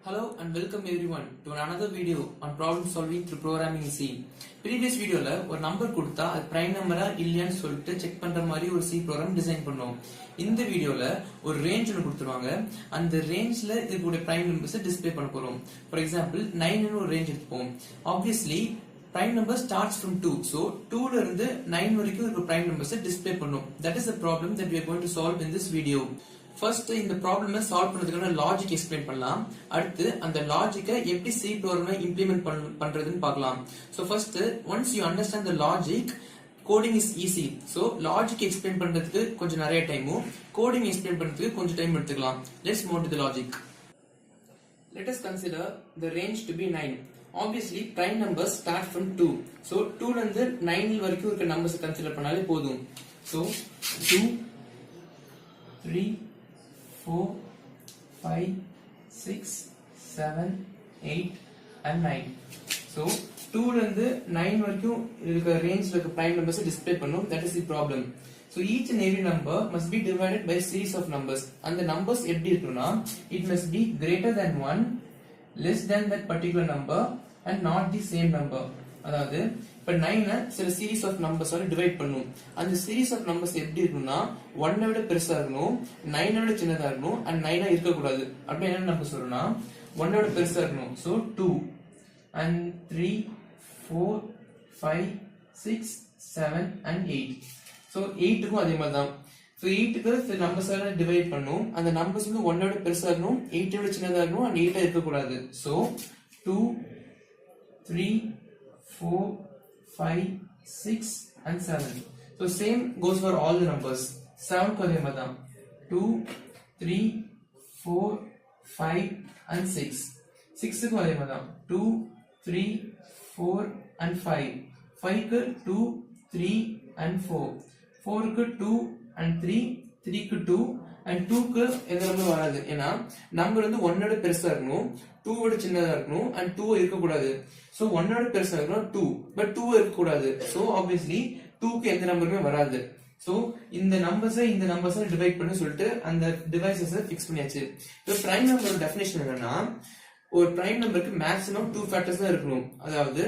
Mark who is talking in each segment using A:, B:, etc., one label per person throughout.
A: Hello and welcome everyone to another video on problem solving through programming in C. Previous videoல ஒரு number கொடுத்தா அது prime நம்பரா இல்லையான்னு சொல்லிட்டு செக் பண்ற மாதிரி ஒரு C ப்ரோக்ராம் டிசைன் பண்ணோம். இந்த வீடியோல ஒரு ரேஞ்ச் ஒன்று கொடுத்துருவாங்க. அந்த ரேஞ்ச்ல இதுக்குடைய பிரைம் நம்பர்ஸ் டிஸ்ப்ளே பண்ண போறோம். ஃபார் எக்ஸாம்பிள் 9 ஒரு ரேஞ்ச் எடுத்துப்போம். Obviously prime number starts from 2. So 2 ல இருந்து 9 வரைக்கும் இருக்க prime numbers display பண்ணும். That is the problem that we are going to solve in this video. First இந்த problem சால்வ் பண்றதுக்கான லாஜிக் எக்ஸ்பிளைன் பண்ணலாம். அடுத்து அந்த லாஜிக்கை எப்படி C ப்ரோக்ராம்ல இம்ப்ளிமெண்ட் பண்றதுன்னு பார்க்கலாம். So first once you understand the logic, coding is easy. So logic explain பண்றதுக்கு கொஞ்சம் நிறைய டைமும் coding எக்ஸ்பிளைன் பண்றதுக்கு கொஞ்சம் டைம் எடுத்துக்கலாம். Let's move to the logic. Let us consider the range to be 9. Obviously prime numbers start from 2. So 2 ல இருந்து 9 வரைக்கும் இருக்க நம்பர்ஸ் கன்சிடர் பண்ணாலே போதும். So 2 3 4 5 6 7 8 and 9. So 2 ல இருந்து 9 வரைக்கும் இருக்க ரேஞ்ச்ல இருக்க prime numbers டிஸ்ப்ளே பண்ணும். That is the problem. So each and every number must be divided by series of numbers. And the numbers எப்படி இருக்கும்னா it must be greater than 1, less than that particular number and not the same number. அதாவது இப்ப 9 சில series of numbers ஆல divide பண்ணும். அந்த series of numbers எப்படி இருக்கும்னா 1 விட பெருசா இருக்கணும், 9 விட சின்னதா இருக்கணும் and 9 இருக்க கூடாது. அப்படி என்ன நம்பர் சொல்றோம்னா 1 விட பெருசா இருக்கணும். So 2 and 3 4 5 6 7 and 8. So 8 க்கும் அதே மாதிரி தான். So 8 க்கு சில நம்பர்ஸ் ஆல டிவைட் பண்ணும். அந்த நம்பர்ஸ் வந்து 1 விட பெருசா இருக்கணும், 8 விட சின்னதா இருக்கணும் and 8 இருக்க கூடாது. So 2 3 4 5 6 and 7. So same goes for all the numbers. 7 க்கு அதே மாதிரி தான். 2 3 4 5 and 6. 6 க்கு அதே மாதிரி தான். 2 3 4 and 5. 5 க்கு 2 3 and 4. 4 க்கு 2 and 3, 3 க்கு 2 and 2 க்கு எந்த நம்பர் வராது. ஏன்னா நம்பர் வந்து 1 விட பெருசா இருக்கணும், 2 விட சின்னதா இருக்கணும் and 2 இருக்க கூடாது. So 1 விட பெருசா இருக்கணும் 2, but 2 இருக்க கூடாது. So obviously 2 க்கு எந்த நம்பருமே வராது. So இந்த நம்பர்ஸை டிவைட் பண்ணி சொல்லிட்டு அந்த டிவைசஸை ஃபிக்ஸ் பண்ணியாச்சு. இப்போ பிரைம் நம்பரோட டெஃபினிஷன் என்னன்னா ஒரு பிரைம் நம்பருக்கு மேக்ஸிமம் 2 ஃபேக்டர்ஸ் தான் இருக்கணும். அதாவது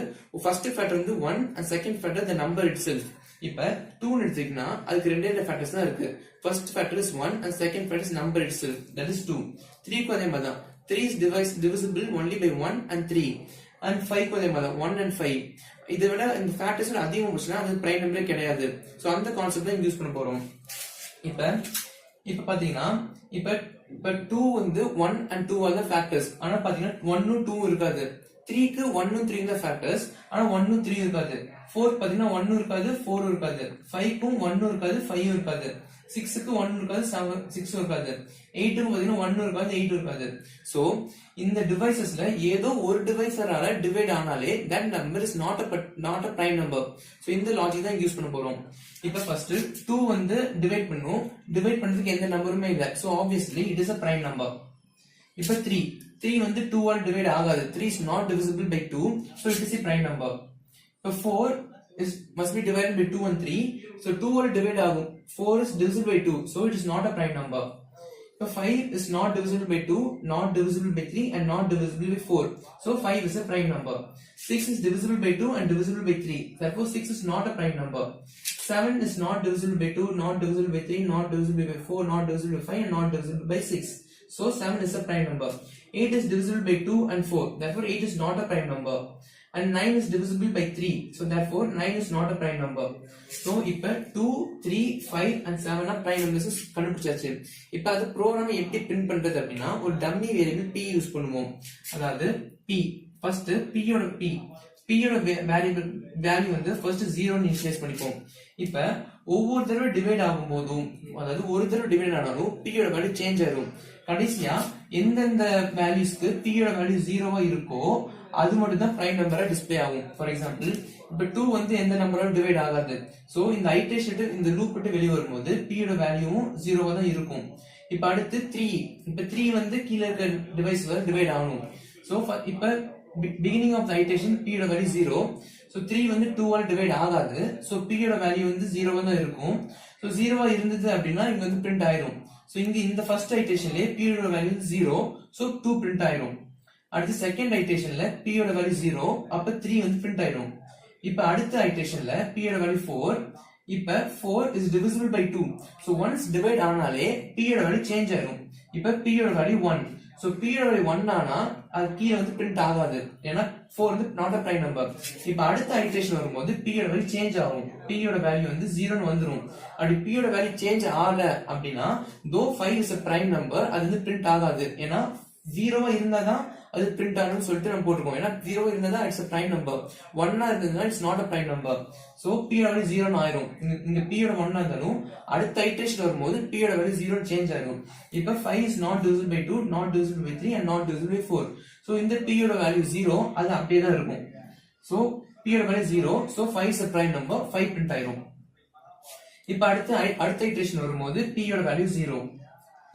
A: ஃபர்ஸ்ட் ஃபேக்டர் வந்து 1 and second factor the number itself. இப்ப 2 எடுத்தீங்கன்னா அதுக்கு ரெண்டே ஃபேக்டர்ஸ் தான் இருக்கு. First factor is 1 and second factor is number itself, that is 2. 3 க்கு அதே மாதிரி தான். 3 is divisible only by 1 and 3. and 5 க்கு அதே மாதிரி தான். 1 and 5. இதை விட இந்த ஃபேக்டர்ஸ் அதிகமா போச்சுன்னா அது பிரைம் நம்பரே கிடையாது. சோ அந்த கான்செப்ட் தான் யூஸ் பண்ண போறோம். இப்ப பாத்தீங்கன்னா இப்ப 2 வந்து 1 and 2 ஆல் தான் ஃபேக்டர்ஸ். ஆனா பாத்தீங்கன்னா 1 ம் 2 இருக்காது. 3 க்கு 1 ம் 3 தான் ஃபேக்டர்ஸ். ஆனா 1 ம் 3 இருக்காது. 4 பாத்தீங்கன்னா 1 இருக்காது, 4 இருக்காது. 5 க்கும் 1 இருக்காது, 5 இருக்காது. 6 க்கு 1 இருக்காது, 6 இருக்காது. 8 க்கு பாத்தீங்கன்னா 1 இருக்காது, 8 இருக்காது. சோ இந்த டிவைசஸ்ல ஏதோ ஒரு டிவைசரால டிவைட் ஆனாலே that number is not a prime number. So இந்த லாஜிக் தான் யூஸ் பண்ண போறோம். இப்ப ஃபர்ஸ்ட் 2 வந்து டிவைட் பண்ணும். டிவைட் பண்றதுக்கு எந்த நம்பருமே இல்ல. So obviously it is a prime number. இப்ப 3 வந்து 2 ஆல் டிவைட் ஆகாது. 3 is not divisible by 2, so it is a prime number. இப்ப 4 must be divided by 2 and 3, so 2 all divide ஆகும். 4 is divisible by 2, so it is not a prime number. இப்ப 5 is not divisible by 2, not divisible by 3 and not divisible by 4, so 5 is a prime number. 6 is divisible by 2 and divisible by 3, therefore 6 is not a prime number. 7 is not divisible by 2, not divisible by 3, not divisible by 4, not divisible by 5 and not divisible by 6, so 7 is a prime number. 8 is divisible by 2 and 4, therefore 8 is not a prime number. And 9 is divisible by 3, so therefore 9 is not a prime number. So இப்ப 2 3 5 and 7 are prime numbers கண்டுபிடிச்சாச்சு. இப்ப அது ப்ரோக்ராமை எப்படி print பண்றது அப்படின்னா ஒரு dummy variable p use பண்ணுவோம். அதாவது p ஃபர்ஸ்ட் p யோட வேல்யூ வந்து ஃபர்ஸ்ட் 0 ன்னு இனிஷியலைஸ் பண்ணிப்போம். இப்ப ஒவ்வொரு தடவை டிவைட் ஆகும்போதும், அதாவது ஒரு தடவை டிவைட் ஆனாலும் p யோட வேல்யூ சேஞ்ச் ஆகும். கடைசியா எந்தெந்த வேல்யூஸ்க்கு p யோட வேல்யூ 0வா இருக்கோ அது மட்டும் தான் பிரைம் நம்பரா டிஸ்ப்ளே ஆகும். ஃபார் எக்ஸாம்பிள் இப்ப 2 வந்து எந்த நம்பராலும் டிவைட் ஆகாது. சோ இந்த ஐட்ரேஷன் இந்த லூப் விட்டு வெளிய வரும்போது p யோட வேல்யூவும் 0வா தான் இருக்கும். இப்ப அடுத்து 3, இப்ப 3 வந்து கீழ இருக்க டிவைஸ் வரை டிவைட் ஆகணும். சோ இப்ப beginning of the iteration p யோட வேல்யூ 0, so 3 வந்து 2 ஆல் டிவைட் ஆகாது. சோ p யோட வேல்யூ வந்து 0வா தான் இருக்கும். சோ 0வா இருந்தது அப்படினா இங்க வந்து பிரிண்ட் ஆயிடும். சோ இங்க இந்த ஃபர்ஸ்ட் ஐட்டரேஷன்லயே p யோட வேல்யூ 0, சோ 2 பிரிண்ட் ஆயிடும். அடுத்து செகண்ட் ஐட்ரேஷன்ல p யோட வேல்யூ 0 அப்ப 3 வந்து பிரிண்ட் ஆயிடும். இப்ப அடுத்த ஐட்ரேஷன்ல p யோட வேல்யூ 4 இப்ப 4 is divisible by 2. so once divide ஆனாலே p யோட வேல்யூ சேஞ்ச் ஆயிடும். இப்ப p யோட வேல்யூ 1. so p யோட வேல்யூ 1 ஆனா அது கீழ வந்து பிரிண்ட் ஆகாது. ஏன்னா 4 வந்து not a prime number. இப்ப அடுத்த ஐட்ரேஷன் வரும்போது p யோட வேல்யூ சேஞ்ச் ஆகும். p யோட வேல்யூ வந்து 0 ன்னு வந்துரும். அப்படி p யோட வேல்யூ சேஞ்ச் ஆகல அப்படினா though 5 is a prime number அது வந்து பிரிண்ட் ஆகாது. ஏன்னா 0 இருந்தாதான் அது பிரிண்ட் ஆகணும்னு சொல்லிட்டு நம்ம போட்டுருக்கோம். ஏன்னா 0 இருந்தா இட்ஸ் a prime number, 1 இருந்ததுனா it's not a prime number. So p யோட வேல்யூ 0 ன்னு ஆயிடும். இங்க p யோட 1 இருந்தாலும் அடுத்த ஐட்ரேஷன் வரும்போது p யோட வேல்யூ 0 சேஞ்ச் ஆகும். இப்ப 5 is not divisible by 2, not divisible by 3 and not divisible by 4. So இந்த p யோட வேல்யூ 0 அது அப்படியே தான் இருக்கும். சோ p யோட value 0, so 5 is a prime number, 5 print ஆயிடும். இப்ப அடுத்த ஐட்ரேஷன் வரும்போது p யோட வேல்யூ 0.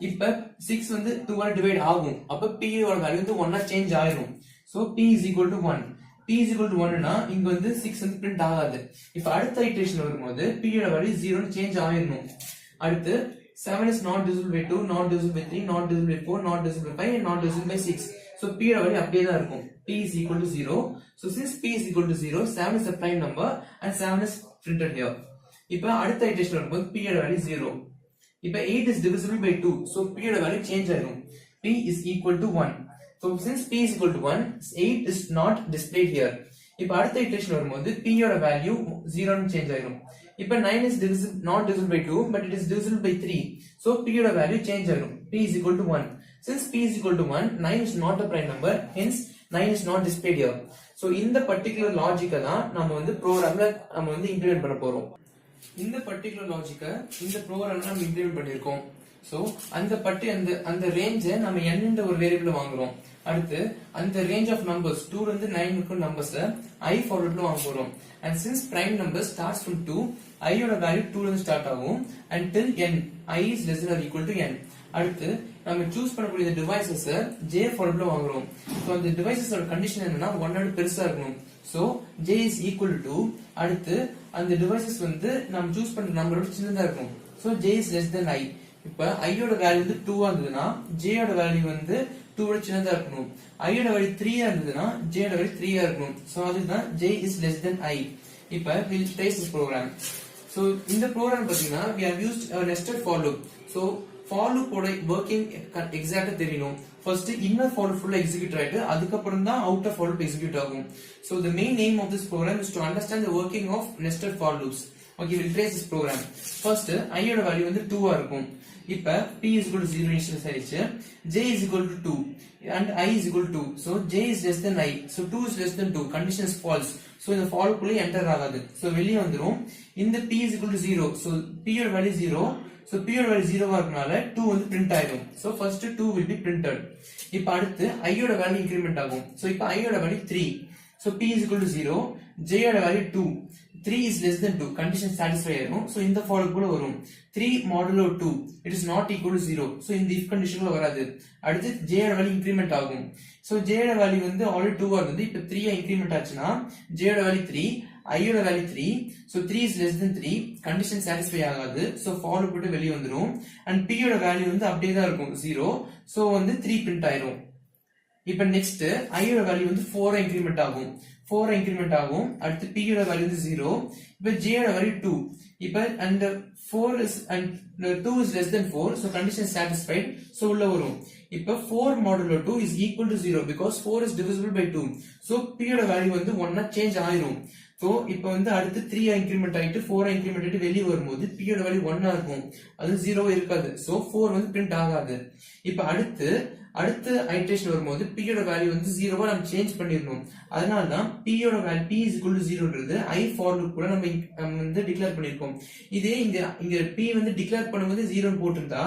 A: இப்ப 6 வந்து 2 ஆல டிவைட் ஆகும். அப்ப p யோட வேல்யூ வந்து 1 ஆ சேஞ்ச் ஆயிடும். So p is equal to 1. p is equal to 1 னா இங்க வந்து 6 வந்து பிரிண்ட் ஆகாது. இப்ப அடுத்த ஐட்ரேஷன் வரும்போது p யோட வேல்யூ 0 ன்னு சேஞ்ச் ஆயிடும். அடுத்து 7 is not divisible by 2, not divisible by 3, not divisible by 4, not divisible by 5 and not divisible by 6. So p யோட வேல்யூ அப்படியே தான் இருக்கும். p is equal to 0. So since p is equal to 0, 7 is a prime number and 7 is printed here. இப்ப அடுத்த iteration வரும்போது p யோட value 0. இப்ப 8 is divisible by 2, so p யோட வேல்யூ சேஞ்ச் ஆயிடும். p is equal to 1. So since p is equal to 1, 8 is not displayed here. இப்ப அடுத்த iteration வரும்போது p யோட வேல்யூ 0 ன்னு சேஞ்ச் ஆயிடும். இப்ப 9 is not divisible by 2, but it is divisible by 3. So p யோட value change ஆயிடும். p is equal to 1. Since p is equal to 1, 9 is not a prime number, hence 9 is not displayed here. So இந்த particular logic தான் நாம வந்து ப்ரோகிராம்ல நம்ம வந்து implement பண்ண போறோம். இந்த பர்టిక్యులர் லாஜிக்க இந்த ப்ரோகிராம்ல நம்ம இம்ப்ளிமென்ட் பண்ணிருக்கோம். சோ அந்த ரேஞ்சை நம்ம n என்ற ஒரு வேரியபிள் வாங்குறோம். அடுத்து அந்த ரேஞ்ச் ஆஃப் நம்பர்ஸ் 2 ல இருந்து 9 வரைக்கும் நம்பர்ஸ் I ஃபார்வர்ட்ல வாங்க போறோம். and since prime number starts from 2, I யோட வேல்யூ 2 ல இருந்து ஸ்டார்ட் ஆகும் until n I is less than or equal to n. அடுத்து நம்ம சூஸ் பண்ணக்கூடிய டிவைசஸ் j ஃபார்வர்ட்ல வாங்குறோம். சோ அந்த டிவைசஸோட கண்டிஷன் என்னன்னா 1 ஓட பெருசா இருக்கணும். So j is equal to அடுத்து அந்த டிவைசஸ் வந்து நம்ம சூஸ் பண்ற நம்பரோட சின்னதா இருக்கும். So j is less than I. இப்ப I யோட வேல்யூ வந்து 2 ஆ இருந்ததுனா j யோட வேல்யூ வந்து 2 ஓட சின்னதா இருக்கணும். I யோட வேல்யூ 3 ஆ இருந்ததுனா j யோட வேல்யூ 3 ஆ இருக்கணும். சோ அதுதான் j is less than I. இப்ப we'll trace this program. So இந்த ப்ரோகிராம் பாத்தீங்கன்னா we have used a nested for loop. So for loop ஓட working எக்ஸாக்ட்டா தெரியணும். First inner for loop full execute ஆயிட்டு அதுக்கு அப்புறம் தான் outer for loop execute ஆகும். So the main aim of this program is to understand the working of nested for loops. Okay, we'll trace this program. First I யோட value வந்து 2 ஆ இருக்கும். இப்ப p is equal to 0 initial ஆயிடுச்சு. j is equal to 2 and I is equal to 2. So j is less than I. So 2 is less than 2. Condition is false. So இந்த for loop குள்ள enter ஆகாது. So வெளிய வந்துரும். இந்த p is equal to 0. So p யோட value 0. So p யோட value 0 ஆ இருக்கனால 2 வந்து பிரிண்ட் ஆயிடும். So first 2 will be printed. இப்ப அடுத்து I யோட வேல்யூ இன்கிரிமெண்ட் ஆகும். So இப்ப I யோட value 3. So p is equal to 0. j யோட value 2. 3 is less than 2. Condition satisfy ஆயிடும். So இந்த for loop குள்ள வரும். 3 modulo 2. It is not equal to 0. So இந்த if condition குள்ள வராது. அடுத்து j யோட வேல்யூ இன்கிரிமெண்ட் ஆகும். So j யோட வேல்யூ வந்து ஆல்ரெடி 2 ஆ இருந்தது. இப்ப 3 ஆ இன்கிரிமெண்ட் ஆச்சுனா j யோட வேல்யூ 3, I யோட value 3. So 3 is less than 3. Condition satisfy ஆகாது. So for loop விட்டு வெளிய வந்துரும். And p யோட வேல்யூ வந்து அப்படியே தான் இருக்கும் 0. So வந்து 3 பிரிண்ட் ஆயிடும். இப்ப நெக்ஸ்ட் I யோட வேல்யூ வந்து 4 ஆ இன்கிரிமெண்ட் ஆகும். 4 இன்கிரிமெண்ட் ஆகும். அடுத்து p யோட வேல்யூ வந்து 0. இப்ப j யோட வேல்யூ 2. இப்ப and 4 is and 2 is less than 4. So condition is satisfied. So உள்ள வரும். இப்ப 4 modulo 2 is equal to 0 because 4 is divisible by 2. So p யோட வேல்யூ வந்து 1 ஆ சேஞ்ச் ஆயிரும். So இப்ப வந்து அடுத்து 3 ஆ இன்கிரிமெண்ட் ஆயிட்டு 4 ஆ இன்கிரிமெண்ட் ஆயிட்டு வெளிய வரும்போது p யோட வேல்யூ 1 ஆ இருக்கும். அது 0 இருக்காது. So 4 வந்து பிரிண்ட் ஆகாது. இப்ப அடுத்த ஐட்ரேஷன் வரும்போது p யோட வேல்யூ வந்து 0 ஆ நம்ம சேஞ்ச் பண்ணிரணும். அதனால தான் p யோட value p is equal to 0ன்றது I for loop கூட நம்ம வந்து டிக்ளேர் பண்ணிருக்கோம். இதே இங்க p வந்து டிக்ளேர் பண்ணும்போது 0 ன்னு போட்டுட்டா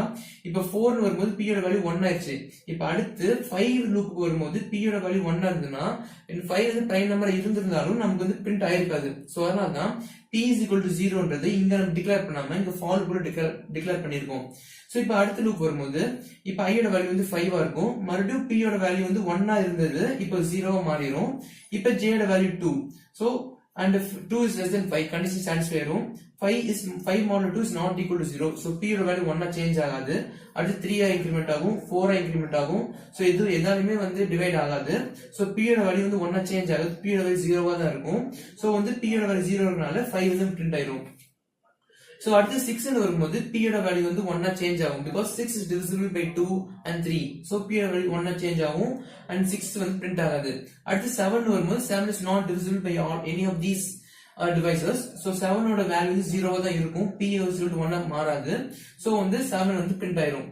A: இப்ப 4 ன்னு வரும்போது p யோட வேல்யூ 1 ஆயிடுச்சு. இப்ப அடுத்து 5 லூப்புக்கு வரும்போது p யோட வேல்யூ 1 ஆ இருந்ததுனா 5 வந்து பிரைம் நம்பர் இருந்திருந்தாலும் நமக்கு வந்து பிரிண்ட் ஆயிருக்காது. சோ அதனால தான் p is equal to 0ன்றது இங்க நம்ம டிக்ளேர் பண்ணாம இங்க for loop கூட டிக்ளேர் பண்ணிருக்கோம். சோ இப்ப அடுத்த லூப் வரும்போது இப்ப I யோட வேல்யூ வந்து 5 ஆ இருக்கும். மறுபடியும் p யோட வேல்யூ வந்து 1 ஆ இருந்தது. இப்ப 0 ஆ மாறிரும். இப்ப j யோட value 2. So and if 2 is less than 5 condition satisfy ஆயிரும். 5 mod 2 is not equal to 0. So p யோட வேல்யூ 1 சேஞ்ச் ஆகாது. அடுத்து 3 இன்கிரிமெண்ட் ஆகும், 4 இன்கிரிமெண்ட் ஆகும். சோ இது எதாலுமே வந்து டிவைட் ஆகாது. சோ p யோட வேல்யூ வந்து 1 சேஞ்ச் ஆகாது. p யோட வேல்யூ 0 தான் இருக்கும். சோ வந்து p யோட வேல்யூ 0 இருக்கனால 5 வந்து பிரிண்ட் ஆயிரும். சோ அடுத்து 6 ன்னு வரும்போது p யோட வேல்யூ வந்து 1 சேஞ்ச் ஆகும் because 6 is divisible by 2 and 3. So p யோட வேல்யூ 1 சேஞ்ச் ஆகும் and 6 வந்து பிரிண்ட் ஆகாது. அடுத்து 7 ன்னு வரும்போது 7 is not divisible by any of these devices. So 7 ஓட வேல்யூ 0 தான் இருக்கும். p is equal to 1 மாறாது. சோ வந்து 7 வந்து பிரிண்ட் ஆயிரும்.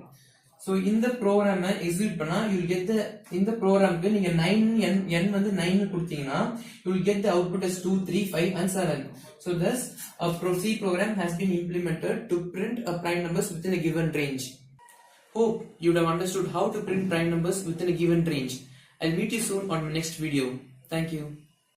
A: சோ இந்த ப்ரோகிராமை எக்ஸிக்யூட் பண்ணா you will get the இந்த ப்ரோகிராமுக்கு நீங்க 9 n வந்து 9 கொடுத்தீங்கன்னா you will get the output as 2 3 5 and 7. So thus a C program has been implemented to print a prime numbers within a given range. Hope you would have understood how to print prime numbers within a given range. I'll meet you soon on my next video. Thank you.